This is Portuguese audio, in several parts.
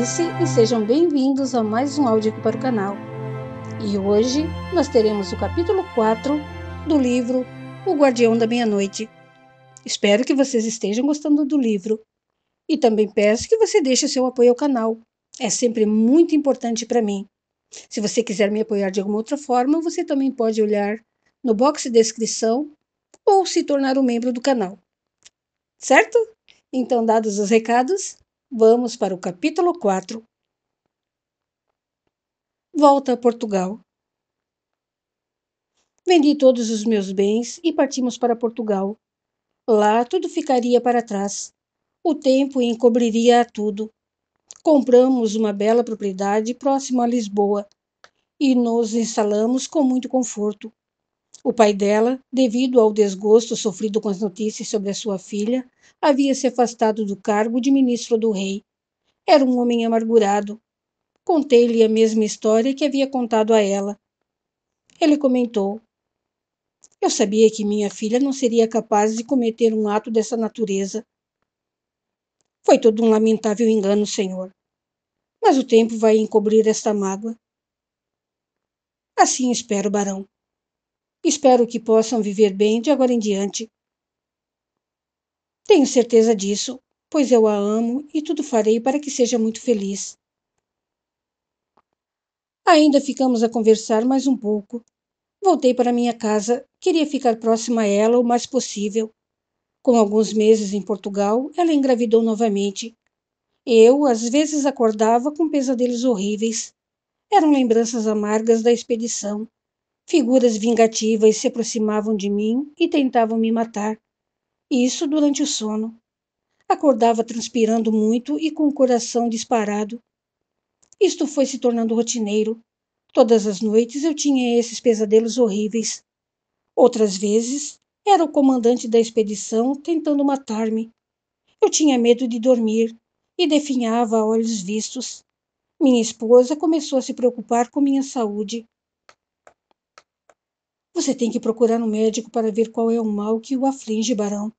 Alice e sejam bem-vindos a mais um áudio aqui para o canal. E hoje nós teremos o capítulo 4 do livro O Guardião da Meia-Noite. Espero que vocês estejam gostando do livro e também peço que você deixe seu apoio ao canal. É sempre muito importante para mim. Se você quiser me apoiar de alguma outra forma, você também pode olhar no box de descrição ou se tornar um membro do canal. Certo? Então, dados os recados, vamos para o capítulo 4. Volta a Portugal. Vendi todos os meus bens e partimos para Portugal. Lá tudo ficaria para trás. O tempo encobriria tudo. Compramos uma bela propriedade próxima a Lisboa e nos instalamos com muito conforto. O pai dela, devido ao desgosto sofrido com as notícias sobre a sua filha, havia se afastado do cargo de ministro do rei. Era um homem amargurado. Contei-lhe a mesma história que havia contado a ela. Ele comentou: eu sabia que minha filha não seria capaz de cometer um ato dessa natureza. Foi todo um lamentável engano, senhor. Mas o tempo vai encobrir esta mágoa. Assim espero, barão. Espero que possam viver bem de agora em diante. Tenho certeza disso, pois eu a amo e tudo farei para que seja muito feliz. Ainda ficamos a conversar mais um pouco. Voltei para minha casa. Queria ficar próxima a ela o mais possível. Com alguns meses em Portugal, ela engravidou novamente. Eu, às vezes, acordava com pesadelos horríveis. Eram lembranças amargas da expedição. Figuras vingativas se aproximavam de mim e tentavam me matar. Isso durante o sono. Acordava transpirando muito e com o coração disparado. Isto foi se tornando rotineiro. Todas as noites eu tinha esses pesadelos horríveis. Outras vezes, era o comandante da expedição tentando matar-me. Eu tinha medo de dormir e definhava a olhos vistos. Minha esposa começou a se preocupar com minha saúde. Você tem que procurar um médico para ver qual é o mal que o aflige, barão.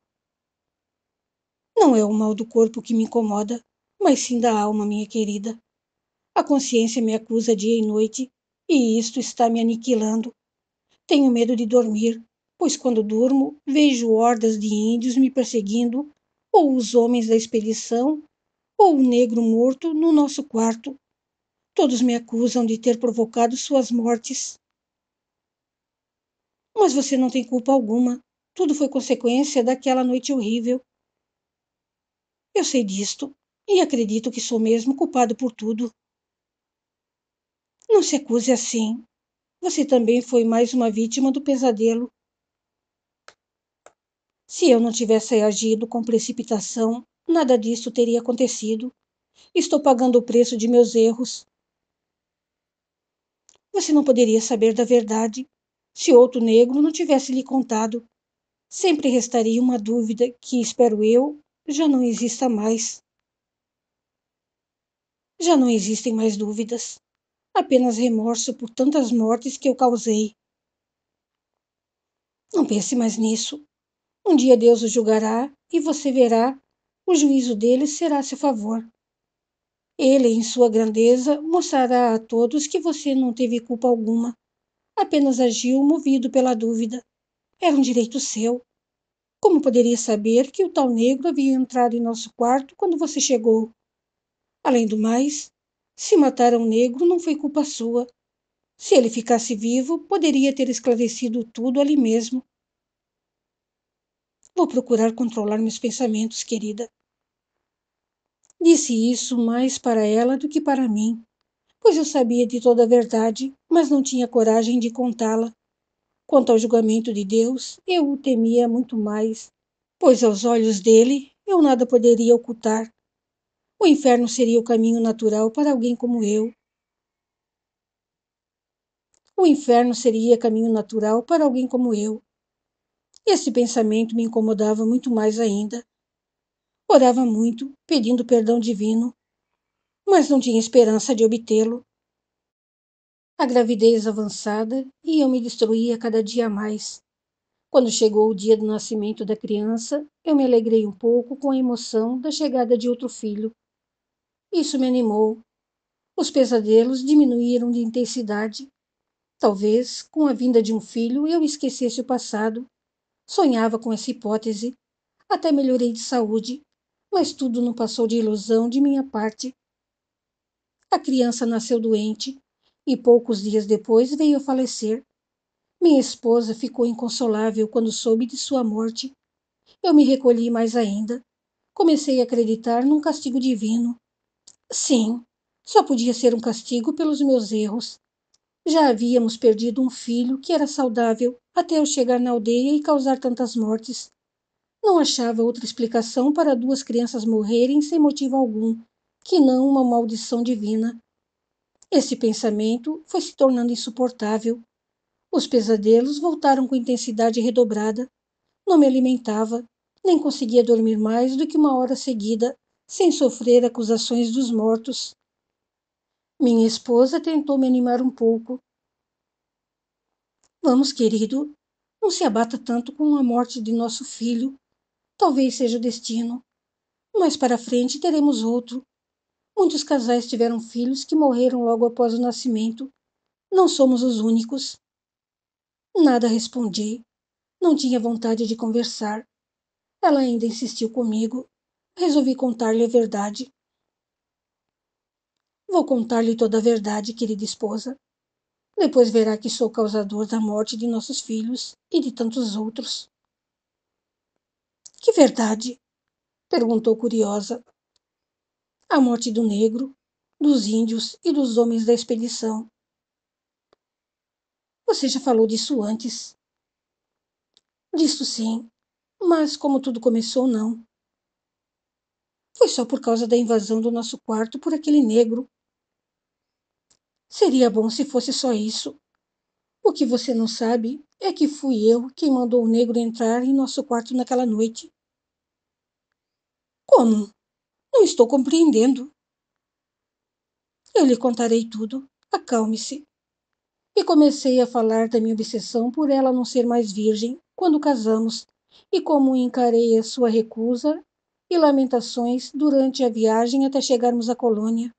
Não é o mal do corpo que me incomoda, mas sim da alma, minha querida. A consciência me acusa dia e noite, e isto está me aniquilando. Tenho medo de dormir, pois quando durmo, vejo hordas de índios me perseguindo, ou os homens da expedição, ou o negro morto no nosso quarto. Todos me acusam de ter provocado suas mortes. Mas você não tem culpa alguma. Tudo foi consequência daquela noite horrível. Eu sei disto, e acredito que sou mesmo culpado por tudo. Não se acuse assim. Você também foi mais uma vítima do pesadelo. Se eu não tivesse agido com precipitação, nada disso teria acontecido. Estou pagando o preço de meus erros. Você não poderia saber da verdade se outro negro não tivesse lhe contado. Sempre restaria uma dúvida que, espero eu, já não exista mais. Já não existem mais dúvidas. Apenas remorso por tantas mortes que eu causei. Não pense mais nisso. Um dia Deus o julgará e você verá, o juízo dele será a seu favor. Ele, em sua grandeza, mostrará a todos que você não teve culpa alguma. Apenas agiu movido pela dúvida. Era um direito seu. Como poderia saber que o tal negro havia entrado em nosso quarto quando você chegou? Além do mais, se matar um negro não foi culpa sua. Se ele ficasse vivo, poderia ter esclarecido tudo ali mesmo. Vou procurar controlar meus pensamentos, querida. Disse isso mais para ela do que para mim, pois eu sabia de toda a verdade, mas não tinha coragem de contá-la. Quanto ao julgamento de Deus, eu o temia muito mais, pois aos olhos dele eu nada poderia ocultar. O inferno seria o caminho natural para alguém como eu. O inferno seria caminho natural para alguém como eu. Esse pensamento me incomodava muito mais ainda. Orava muito, pedindo perdão divino, mas não tinha esperança de obtê-lo. A gravidez avançada e eu me destruía cada dia mais. Quando chegou o dia do nascimento da criança, eu me alegrei um pouco com a emoção da chegada de outro filho. Isso me animou. Os pesadelos diminuíram de intensidade. Talvez, com a vinda de um filho, eu esquecesse o passado. Sonhava com essa hipótese. Até melhorei de saúde, mas tudo não passou de ilusão de minha parte. A criança nasceu doente e poucos dias depois veio a falecer. Minha esposa ficou inconsolável quando soube de sua morte. Eu me recolhi mais ainda. Comecei a acreditar num castigo divino. Sim, só podia ser um castigo pelos meus erros. Já havíamos perdido um filho que era saudável até eu chegar na aldeia e causar tantas mortes. Não achava outra explicação para duas crianças morrerem sem motivo algum, que não uma maldição divina. Esse pensamento foi se tornando insuportável. Os pesadelos voltaram com intensidade redobrada. Não me alimentava, nem conseguia dormir mais do que uma hora seguida, sem sofrer acusações dos mortos. Minha esposa tentou me animar um pouco. Vamos, querido, não se abata tanto com a morte de nosso filho. Talvez seja o destino. Mais para frente teremos outro. Muitos casais tiveram filhos que morreram logo após o nascimento. Não somos os únicos. Nada respondi. Não tinha vontade de conversar. Ela ainda insistiu comigo. Resolvi contar-lhe a verdade. Vou contar-lhe toda a verdade, querida esposa. Depois verá que sou causador da morte de nossos filhos e de tantos outros. Que verdade? Perguntou curiosa. A morte do negro, dos índios e dos homens da expedição. Você já falou disso antes. Disso sim, mas como tudo começou, não. Foi só por causa da invasão do nosso quarto por aquele negro. Seria bom se fosse só isso. O que você não sabe é que fui eu quem mandou o negro entrar em nosso quarto naquela noite. Como? Não estou compreendendo. Eu lhe contarei tudo. Acalme-se. E comecei a falar da minha obsessão por ela não ser mais virgem quando casamos e como encarei a sua recusa e lamentações durante a viagem até chegarmos à colônia.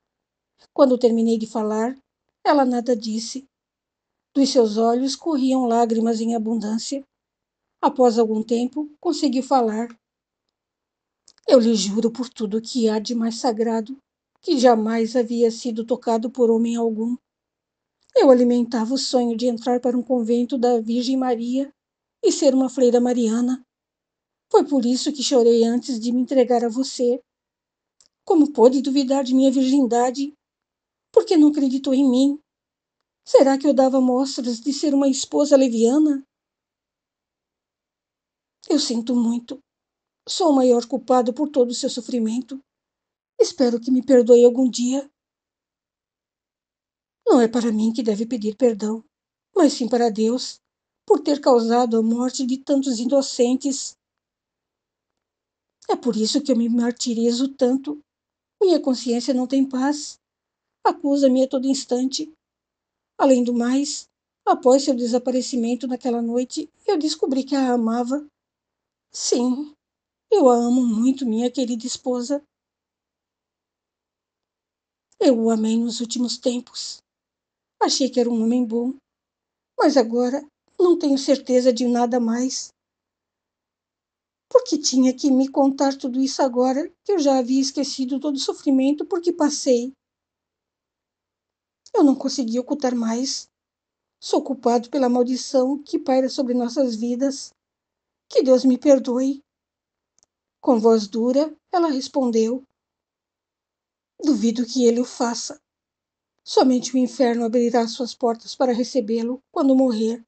Quando terminei de falar, ela nada disse. Dos seus olhos corriam lágrimas em abundância. Após algum tempo, conseguiu falar. Eu lhe juro por tudo que há de mais sagrado, que jamais havia sido tocado por homem algum. Eu alimentava o sonho de entrar para um convento da Virgem Maria e ser uma freira mariana. Foi por isso que chorei antes de me entregar a você. Como pôde duvidar de minha virgindade? Por que não acreditou em mim? Será que eu dava mostras de ser uma esposa leviana? Eu sinto muito. Sou o maior culpado por todo o seu sofrimento. Espero que me perdoe algum dia. Não é para mim que deve pedir perdão, mas sim para Deus, por ter causado a morte de tantos inocentes. É por isso que eu me martirizo tanto. Minha consciência não tem paz. Acusa-me a todo instante. Além do mais, após seu desaparecimento naquela noite, eu descobri que a amava. Sim, eu a amo muito, minha querida esposa. Eu o amei nos últimos tempos. Achei que era um homem bom, mas agora não tenho certeza de nada mais. Por que tinha que me contar tudo isso agora, que eu já havia esquecido todo o sofrimento por que passei? Eu não consegui ocultar mais. Sou culpado pela maldição que paira sobre nossas vidas. Que Deus me perdoe. Com voz dura, ela respondeu: duvido que ele o faça. Somente o inferno abrirá suas portas para recebê-lo quando morrer.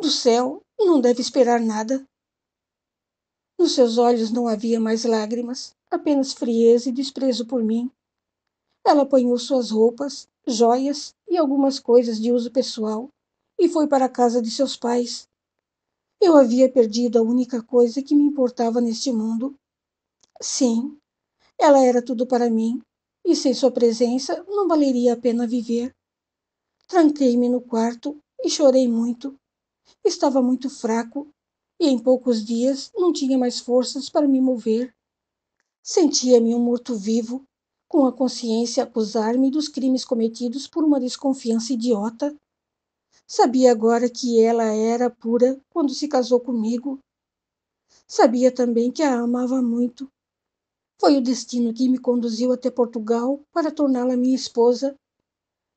Do céu não deve esperar nada. Nos seus olhos não havia mais lágrimas, apenas frieza e desprezo por mim. Ela apanhou suas roupas, joias e algumas coisas de uso pessoal e foi para a casa de seus pais. Eu havia perdido a única coisa que me importava neste mundo. Sim, ela era tudo para mim, e sem sua presença não valeria a pena viver. Tranquei-me no quarto e chorei muito. Estava muito fraco e em poucos dias não tinha mais forças para me mover. Sentia-me um morto-vivo, com a consciência a acusar-me dos crimes cometidos por uma desconfiança idiota. Sabia agora que ela era pura quando se casou comigo. Sabia também que a amava muito. Foi o destino que me conduziu até Portugal para torná-la minha esposa.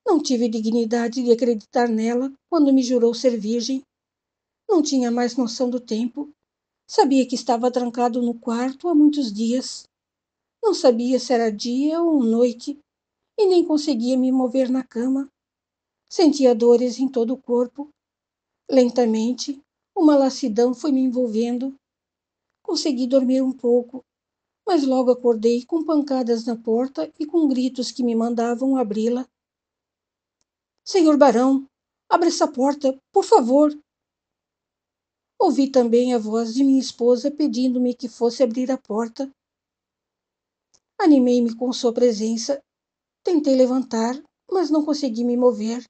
Não tive dignidade de acreditar nela quando me jurou ser virgem. Não tinha mais noção do tempo. Sabia que estava trancado no quarto há muitos dias. Não sabia se era dia ou noite, e nem conseguia me mover na cama. Sentia dores em todo o corpo. Lentamente, uma lassidão foi me envolvendo. Consegui dormir um pouco, mas logo acordei com pancadas na porta e com gritos que me mandavam abri-la. Senhor Barão, abra essa porta, por favor. Ouvi também a voz de minha esposa pedindo-me que fosse abrir a porta. Animei-me com sua presença. Tentei levantar, mas não consegui me mover.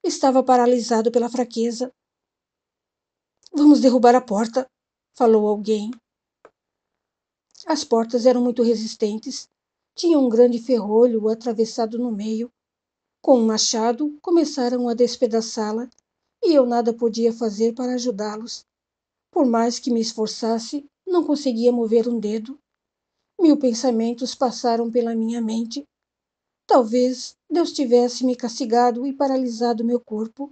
Estava paralisado pela fraqueza. Vamos derrubar a porta, falou alguém. As portas eram muito resistentes. Tinham um grande ferrolho atravessado no meio. Com um machado, começaram a despedaçá-la, e eu nada podia fazer para ajudá-los. Por mais que me esforçasse, não conseguia mover um dedo. 1000 pensamentos passaram pela minha mente. Talvez Deus tivesse me castigado e paralisado meu corpo.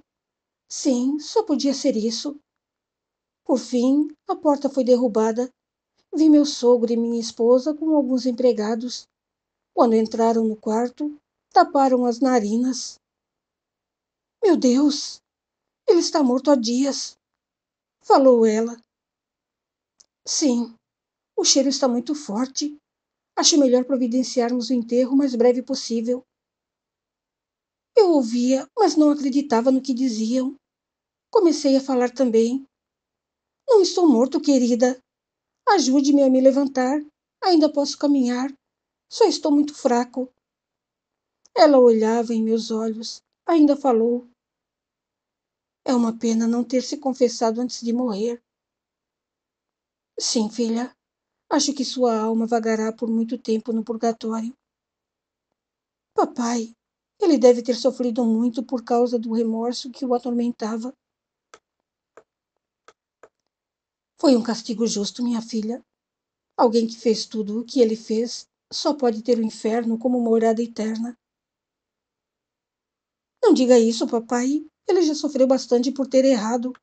Sim, só podia ser isso. Por fim, a porta foi derrubada. Vi meu sogro e minha esposa com alguns empregados. Quando entraram no quarto, taparam as narinas. Meu Deus, ele está morto há dias, falou ela. Sim, o cheiro está muito forte. Acho melhor providenciarmos o enterro o mais breve possível. Eu ouvia, mas não acreditava no que diziam. Comecei a falar também. Não estou morto, querida. Ajude-me a me levantar. Ainda posso caminhar. Só estou muito fraco. Ela olhava em meus olhos. Ainda falou. É uma pena não ter se confessado antes de morrer. Sim, filha. Acho que sua alma vagará por muito tempo no purgatório. Papai, ele deve ter sofrido muito por causa do remorso que o atormentava. Foi um castigo justo, minha filha. Alguém que fez tudo o que ele fez só pode ter o inferno como morada eterna. Não diga isso, papai. Ele já sofreu bastante por ter errado.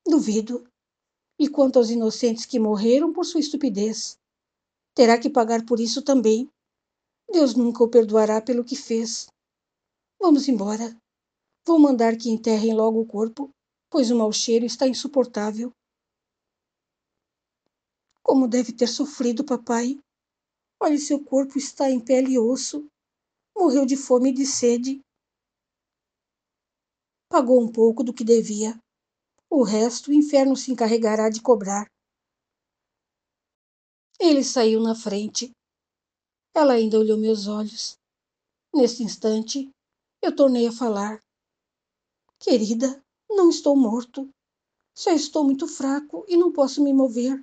Duvido. E quanto aos inocentes que morreram por sua estupidez, terá que pagar por isso também. Deus nunca o perdoará pelo que fez. Vamos embora. Vou mandar que enterrem logo o corpo, pois o mau cheiro está insuportável. Como deve ter sofrido, papai. Olhe, seu corpo está em pele e osso. Morreu de fome e de sede. Pagou um pouco do que devia. O resto o inferno se encarregará de cobrar. Ele saiu na frente. Ela ainda olhou meus olhos. Nesse instante, eu tornei a falar. Querida, não estou morto. Só estou muito fraco e não posso me mover.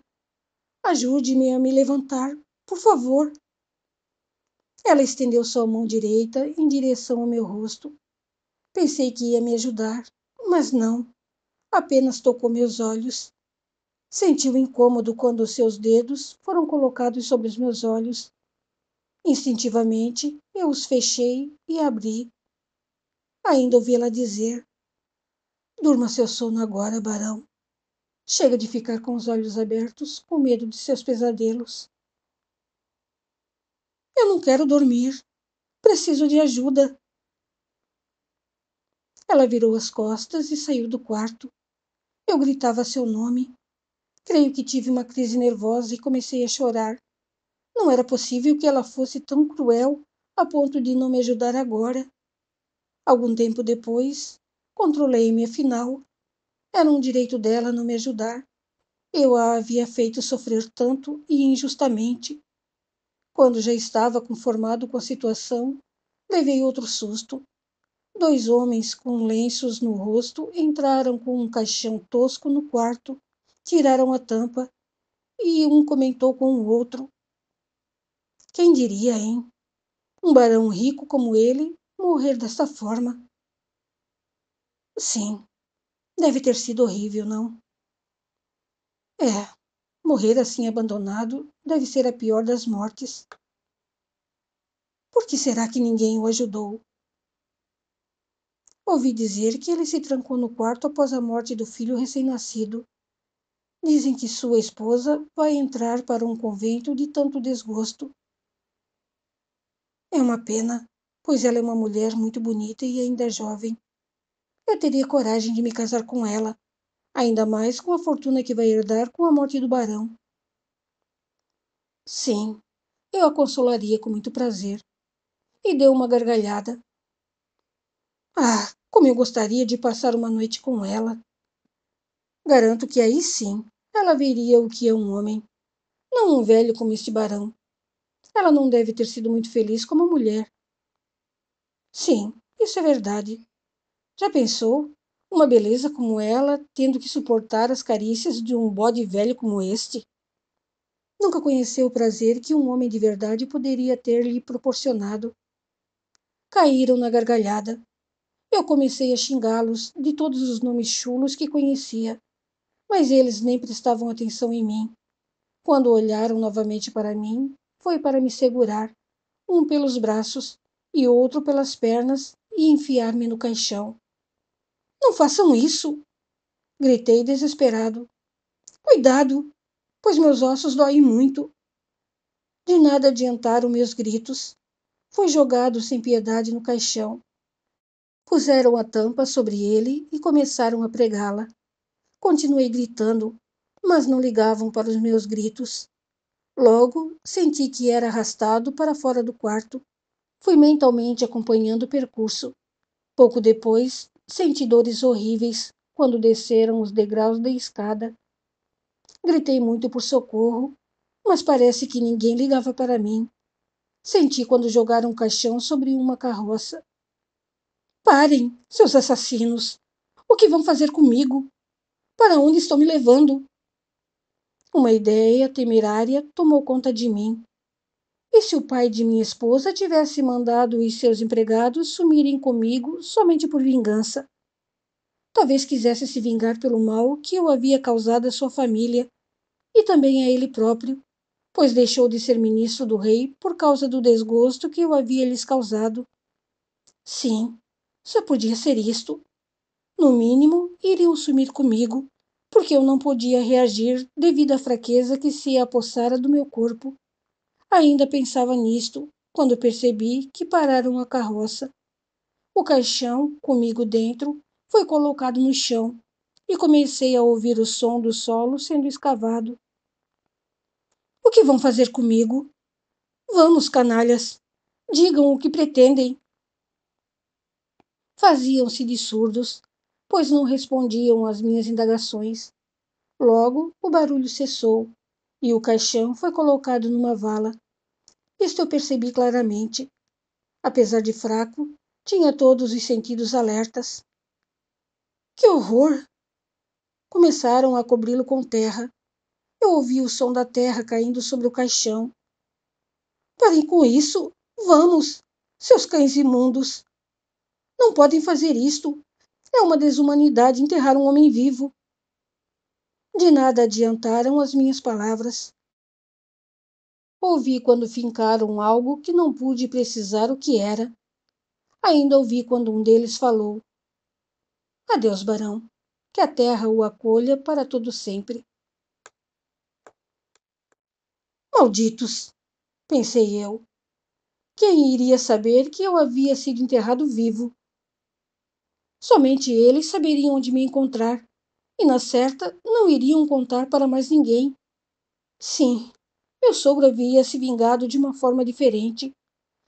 Ajude-me a me levantar, por favor. Ela estendeu sua mão direita em direção ao meu rosto. Pensei que ia me ajudar, mas não. Apenas tocou meus olhos. Senti o incômodo quando seus dedos foram colocados sobre os meus olhos. Instintivamente, eu os fechei e abri. Ainda ouvi ela dizer: Durma seu sono agora, barão. Chega de ficar com os olhos abertos, com medo de seus pesadelos. Eu não quero dormir. Preciso de ajuda. Ela virou as costas e saiu do quarto. Eu gritava seu nome. Creio que tive uma crise nervosa e comecei a chorar. Não era possível que ela fosse tão cruel a ponto de não me ajudar agora. Algum tempo depois, controlei-me, afinal. Era um direito dela não me ajudar. Eu a havia feito sofrer tanto e injustamente. Quando já estava conformado com a situação, levei outro susto. 2 homens com lenços no rosto entraram com um caixão tosco no quarto, tiraram a tampa e um comentou com o outro: Quem diria, hein? Um barão rico como ele morrer desta forma. Sim, deve ter sido horrível, não? É, morrer assim abandonado deve ser a pior das mortes. Por que será que ninguém o ajudou? Ouvi dizer que ele se trancou no quarto após a morte do filho recém-nascido. Dizem que sua esposa vai entrar para um convento de tanto desgosto. É uma pena, pois ela é uma mulher muito bonita e ainda jovem. Eu teria coragem de me casar com ela, ainda mais com a fortuna que vai herdar com a morte do barão. Sim, eu a consolaria com muito prazer. E deu uma gargalhada. Ah, como eu gostaria de passar uma noite com ela. Garanto que aí sim, ela veria o que é um homem, não um velho como este barão. Ela não deve ter sido muito feliz como mulher. Sim, isso é verdade. Já pensou? Uma beleza como ela, tendo que suportar as carícias de um bode velho como este? Nunca conheceu o prazer que um homem de verdade poderia ter lhe proporcionado. Caíram na gargalhada. Eu comecei a xingá-los de todos os nomes chulos que conhecia, mas eles nem prestavam atenção em mim. Quando olharam novamente para mim, foi para me segurar, um pelos braços e outro pelas pernas, e enfiar-me no caixão. Não façam isso! Gritei desesperado. Cuidado, pois meus ossos doem muito. De nada adiantaram meus gritos. Fui jogado sem piedade no caixão. Puseram a tampa sobre ele e começaram a pregá-la. Continuei gritando, mas não ligavam para os meus gritos. Logo, senti que era arrastado para fora do quarto. Fui mentalmente acompanhando o percurso. Pouco depois, senti dores horríveis quando desceram os degraus da escada. Gritei muito por socorro, mas parece que ninguém ligava para mim. Senti quando jogaram um caixão sobre uma carroça. Parem, seus assassinos! O que vão fazer comigo? Para onde estão me levando? Uma ideia temerária tomou conta de mim. E se o pai de minha esposa tivesse mandado os seus empregados sumirem comigo somente por vingança? Talvez quisesse se vingar pelo mal que eu havia causado à sua família e também a ele próprio, pois deixou de ser ministro do rei por causa do desgosto que eu havia lhes causado. Sim, só podia ser isto. No mínimo, iriam sumir comigo, porque eu não podia reagir devido à fraqueza que se apossara do meu corpo. Ainda pensava nisto, quando percebi que pararam a carroça. O caixão, comigo dentro, foi colocado no chão e comecei a ouvir o som do solo sendo escavado. O que vão fazer comigo? Vamos, canalhas! Digam o que pretendem. Faziam-se de surdos, pois não respondiam às minhas indagações. Logo, o barulho cessou e o caixão foi colocado numa vala. Isto eu percebi claramente. Apesar de fraco, tinha todos os sentidos alertas. Que horror! Começaram a cobri-lo com terra. Eu ouvi o som da terra caindo sobre o caixão. Parem com isso! Vamos! Seus cães imundos! Não podem fazer isto! É uma desumanidade enterrar um homem vivo. De nada adiantaram as minhas palavras. Ouvi quando fincaram algo que não pude precisar o que era. Ainda ouvi quando um deles falou: Adeus, barão. Que a terra o acolha para todo sempre. Malditos! Pensei eu. Quem iria saber que eu havia sido enterrado vivo? Somente eles saberiam onde me encontrar, e na certa não iriam contar para mais ninguém. Sim, meu sogro havia se vingado de uma forma diferente.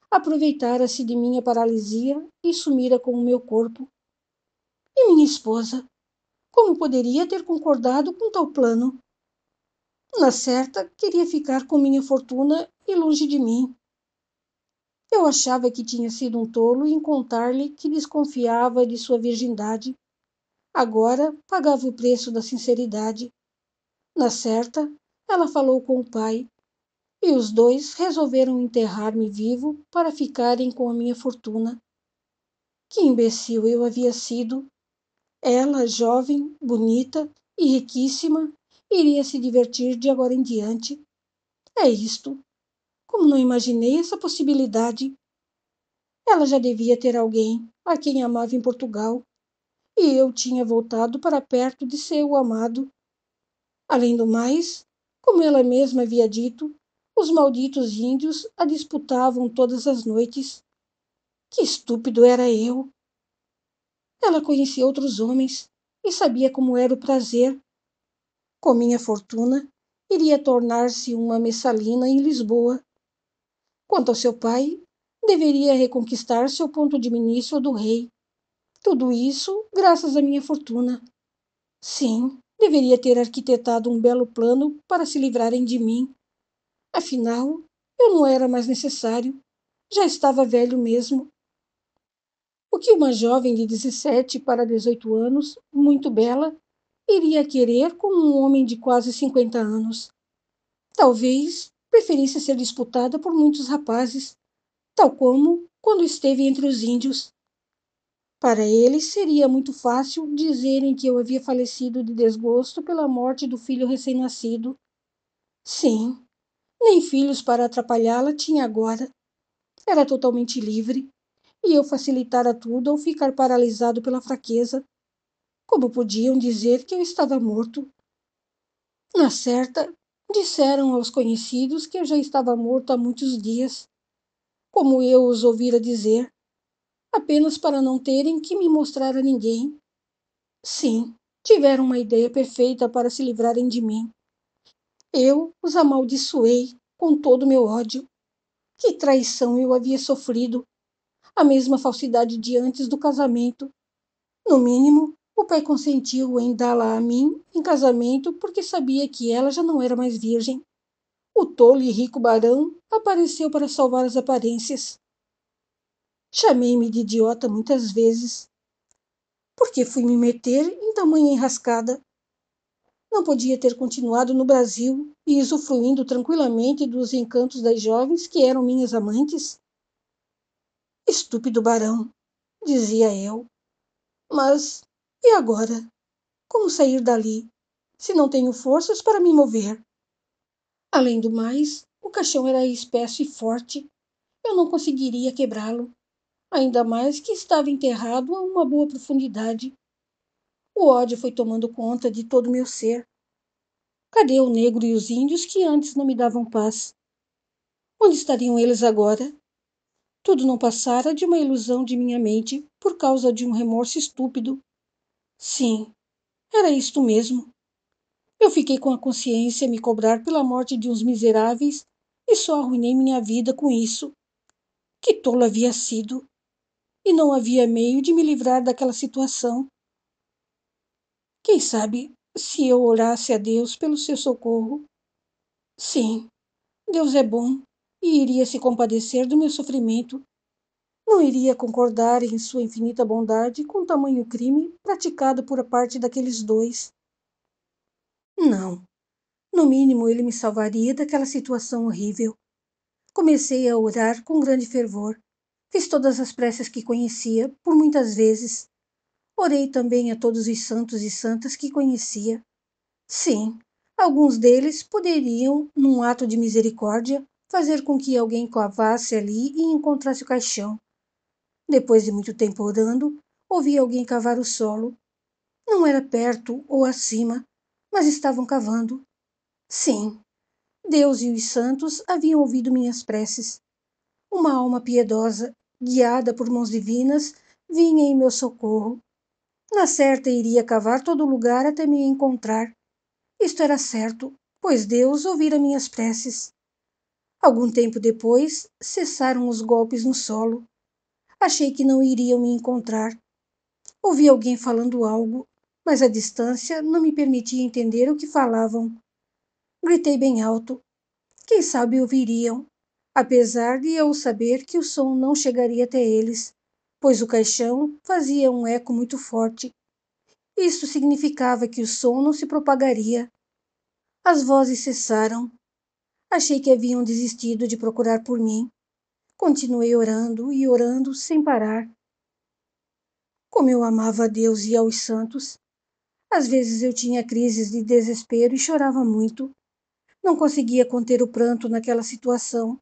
Aproveitara-se de minha paralisia e sumira com o meu corpo. E minha esposa? Como poderia ter concordado com tal plano? Na certa, queria ficar com minha fortuna e longe de mim. Eu achava que tinha sido um tolo em contar-lhe que desconfiava de sua virgindade. Agora pagava o preço da sinceridade. Na certa, ela falou com o pai, e os dois resolveram enterrar-me vivo para ficarem com a minha fortuna. Que imbecil eu havia sido! Ela, jovem, bonita e riquíssima, iria se divertir de agora em diante. É isto. Como não imaginei essa possibilidade? Ela já devia ter alguém a quem amava em Portugal, e eu tinha voltado para perto de seu amado. Além do mais, como ela mesma havia dito, os malditos índios a disputavam todas as noites. Que estúpido era eu! Ela conhecia outros homens e sabia como era o prazer. Com minha fortuna, iria tornar-se uma messalina em Lisboa. Quanto ao seu pai, deveria reconquistar seu ponto de ministro do rei. Tudo isso graças à minha fortuna. Sim, deveria ter arquitetado um belo plano para se livrarem de mim. Afinal, eu não era mais necessário. Já estava velho mesmo. O que uma jovem de 17 para 18 anos, muito bela, iria querer com um homem de quase 50 anos? Talvez preferisse ser disputada por muitos rapazes, tal como quando esteve entre os índios. Para eles seria muito fácil dizerem que eu havia falecido de desgosto pela morte do filho recém-nascido. Sim, nem filhos para atrapalhá-la tinha agora. Era totalmente livre, e eu facilitara tudo ao ficar paralisado pela fraqueza. Como podiam dizer que eu estava morto? Na certa, disseram aos conhecidos que eu já estava morto há muitos dias, como eu os ouvira dizer, apenas para não terem que me mostrar a ninguém. Sim, tiveram uma ideia perfeita para se livrarem de mim. Eu os amaldiçoei com todo o meu ódio. Que traição eu havia sofrido! A mesma falsidade de antes do casamento. No mínimo, o pai consentiu em dá-la a mim em casamento porque sabia que ela já não era mais virgem. O tolo e rico barão apareceu para salvar as aparências. Chamei-me de idiota muitas vezes. Por que fui me meter em tamanha enrascada? Não podia ter continuado no Brasil e usufruindo tranquilamente dos encantos das jovens que eram minhas amantes? Estúpido barão, dizia eu. Mas e agora? Como sair dali, se não tenho forças para me mover? Além do mais, o caixão era espesso e forte. Eu não conseguiria quebrá-lo, ainda mais que estava enterrado a uma boa profundidade. O ódio foi tomando conta de todo o meu ser. Cadê o negro e os índios que antes não me davam paz? Onde estariam eles agora? Tudo não passara de uma ilusão de minha mente por causa de um remorso estúpido. Sim, era isto mesmo. Eu fiquei com a consciência a me cobrar pela morte de uns miseráveis e só arruinei minha vida com isso. Que tolo havia sido! E não havia meio de me livrar daquela situação. Quem sabe se eu orasse a Deus pelo seu socorro? Sim, Deus é bom e iria se compadecer do meu sofrimento. Não iria concordar em sua infinita bondade com tamanho crime praticado por parte daqueles dois. Não, no mínimo ele me salvaria daquela situação horrível. Comecei a orar com grande fervor. Fiz todas as preces que conhecia, por muitas vezes. Orei também a todos os santos e santas que conhecia. Sim, alguns deles poderiam, num ato de misericórdia, fazer com que alguém cavasse ali e encontrasse o caixão. Depois de muito tempo orando, ouvi alguém cavar o solo. Não era perto ou acima, mas estavam cavando. Sim, Deus e os santos haviam ouvido minhas preces. Uma alma piedosa, guiada por mãos divinas, vinha em meu socorro. Na certa iria cavar todo o lugar até me encontrar. Isto era certo, pois Deus ouvira minhas preces. Algum tempo depois, cessaram os golpes no solo. Achei que não iriam me encontrar. Ouvi alguém falando algo, mas a distância não me permitia entender o que falavam. Gritei bem alto. Quem sabe ouviriam, apesar de eu saber que o som não chegaria até eles, pois o caixão fazia um eco muito forte. Isso significava que o som não se propagaria. As vozes cessaram. Achei que haviam desistido de procurar por mim. Continuei orando e orando sem parar. Como eu amava a Deus e aos santos. Às vezes eu tinha crises de desespero e chorava muito. Não conseguia conter o pranto naquela situação.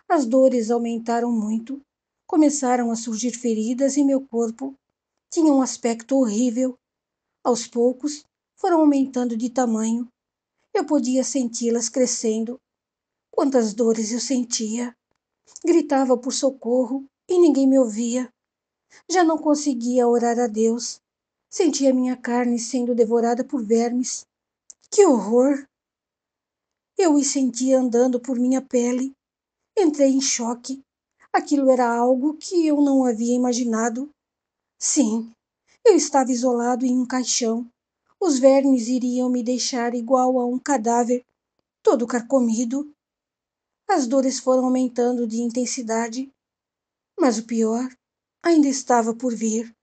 As dores aumentaram muito. Começaram a surgir feridas em meu corpo. Tinha um aspecto horrível. Aos poucos, foram aumentando de tamanho. Eu podia senti-las crescendo. Quantas dores eu sentia! Gritava por socorro e ninguém me ouvia. Já não conseguia orar a Deus. Sentia minha carne sendo devorada por vermes. Que horror! Eu os sentia andando por minha pele. Entrei em choque. Aquilo era algo que eu não havia imaginado. Sim, eu estava isolado em um caixão. Os vermes iriam me deixar igual a um cadáver, todo carcomido. As dores foram aumentando de intensidade, mas o pior ainda estava por vir.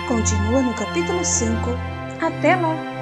Continua no capítulo 5. Até lá!